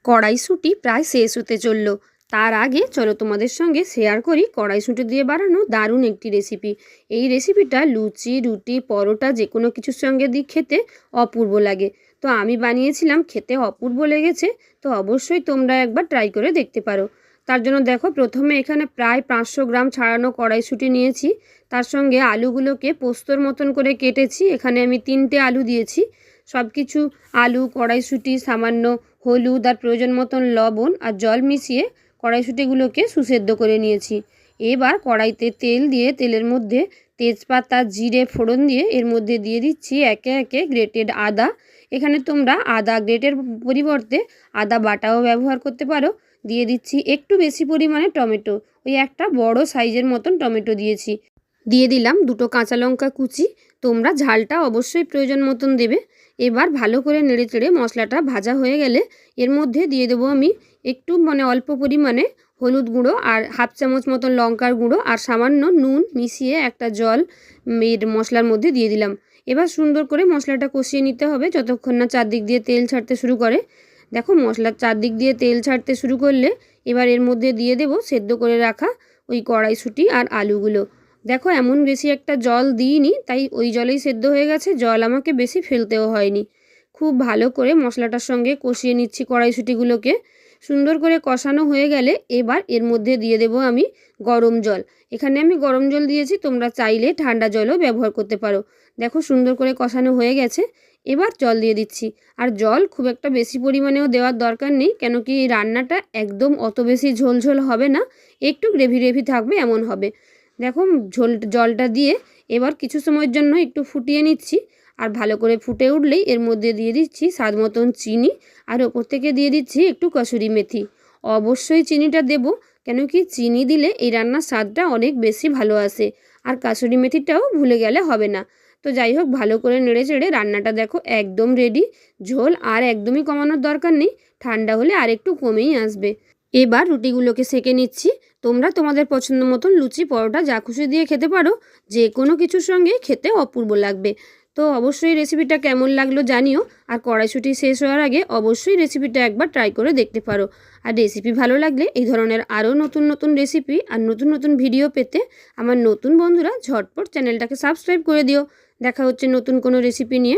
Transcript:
কড়াইশুঁটি প্রায় শেষ হতে চললো। তার আগে চলো তোমাদের সঙ্গে শেয়ার করি কড়াইশুঁটি দিয়ে বানানো দারুণ একটি রেসিপি। এই রেসিপিটা লুচি, রুটি, পরোটা যে কোনো কিছুর সঙ্গে দিয়ে খেতে অপূর্ব লাগে। তো আমি বানিয়েছিলাম, খেতে অপূর্ব লেগেছে। তো অবশ্যই তোমরা একবার ট্রাই করে দেখতে পারো। তার জন্য দেখো, প্রথমে এখানে প্রায় 500 গ্রাম ছাড়ানো কড়াইশুঁটি নিয়েছি। তার সঙ্গে আলুগুলোকে পোস্তর মতন করে কেটেছি। এখানে আমি 3টে আলু দিয়েছি। সব কিছু আলু, কড়াইশুঁটি, সামান্য হলুদ আর প্রয়োজন মতন লবণ আর জল মিশিয়ে কড়াইশুঁটিগুলোকে সুসেদ্ধ করে নিয়েছি। এবার কড়াইতে তেল দিয়ে তেলের মধ্যে তেজপাতা, জিরে ফোড়ন দিয়ে এর মধ্যে দিয়ে দিচ্ছি একে একে গ্রেটেড আদা। এখানে তোমরা আদা গ্রেটের পরিবর্তে আদা বাটাও ব্যবহার করতে পারো। দিয়ে দিচ্ছি একটু বেশি পরিমাণে টমেটো, ওই একটা বড় সাইজের মতন টমেটো দিয়েছি। দিয়ে দিলাম 2টো কাঁচা লঙ্কা কুচি। তোমরা ঝালটা অবশ্যই প্রয়োজন মতন দেবে। এবার ভালো করে নেড়ে চেড়ে মশলাটা ভাজা হয়ে গেলে এর মধ্যে দিয়ে দেবো আমি একটু অল্প পরিমাণে হলুদ গুঁড়ো আর হাফ চামচ মতন লঙ্কার গুঁড়ো আর সামান্য নুন মিশিয়ে একটা জল এর মশলার মধ্যে দিয়ে দিলাম। এবার সুন্দর করে মশলাটা কষিয়ে নিতে হবে যতক্ষণ না চারদিক দিয়ে তেল ছাড়তে শুরু করে। দেখো, মশলার চারদিক দিয়ে তেল ছাড়তে শুরু করলে এবার এর মধ্যে দিয়ে দেবো সেদ্ধ করে রাখা ওই কড়াইশুঁটি আর আলুগুলো। দেখো, এমন বেশি একটা জল দিইনি, তাই ওই জলেই সেদ্ধ হয়ে গেছে, জল আমাকে বেশি ফেলতেও হয়নি। খুব ভালো করে মশলাটার সঙ্গে কষিয়ে নিচ্ছি কড়াইশুঁটিগুলোকে। সুন্দর করে কষানো হয়ে গেলে এবার এর মধ্যে দিয়ে দেব আমি গরম জল। এখানে আমি গরম জল দিয়েছি, তোমরা চাইলে ঠান্ডা জলও ব্যবহার করতে পারো। দেখো, সুন্দর করে কষানো হয়ে গেছে। এবার জল দিয়ে দিচ্ছি। আর জল খুব একটা বেশি পরিমাণেও দেওয়ার দরকার নেই, কেন কি এই রান্নাটা একদম অত বেশি ঝোলঝোল হবে না, একটু গ্রেভি গ্রেভি থাকবে এমন হবে। দেখো, জলটা দিয়ে এবার কিছু সময়ের জন্য একটু ফুটিয়ে নিচ্ছি। আর ভালো করে ফুটে উঠলেই এর মধ্যে দিয়ে দিচ্ছি স্বাদ মতন চিনি আর ওপর থেকে দিয়ে দিচ্ছি একটু কসুরি মেথি। অবশ্যই চিনিটা দেব, কেন কি চিনি দিলে এই রান্নার স্বাদটা অনেক বেশি ভালো আসে। আর কসুরি মেথিটাও ভুলে গেলে হবে না। তো যাই হোক, ভালো করে নেড়ে চেড়ে রান্নাটা দেখো একদম রেডি। ঝোল আর একদমই কমানোর দরকার নেই, ঠান্ডা হলে আর একটু কমেই আসবে। এবার রুটিগুলোকে সেঁকে নিচ্ছি। তোমরা তোমাদের পছন্দ মতন লুচি, পরোটা যা খুশি দিয়ে খেতে পারো, যে কোনো কিছুর সঙ্গে খেতে অপূর্ব লাগবে। তো অবশ্যই রেসিপিটা কেমন লাগলো জানিও। আর কড়াইশুঁটি শেষ হওয়ার আগে অবশ্যই রেসিপিটা একবার ট্রাই করে দেখতে পারো। আর রেসিপি ভালো লাগলে এই ধরনের আরও নতুন নতুন রেসিপি আর নতুন নতুন ভিডিও পেতে আমার নতুন বন্ধুরা ঝটপট চ্যানেলটাকে সাবস্ক্রাইব করে দিও। দেখা হচ্ছে নতুন কোনো রেসিপি নিয়ে।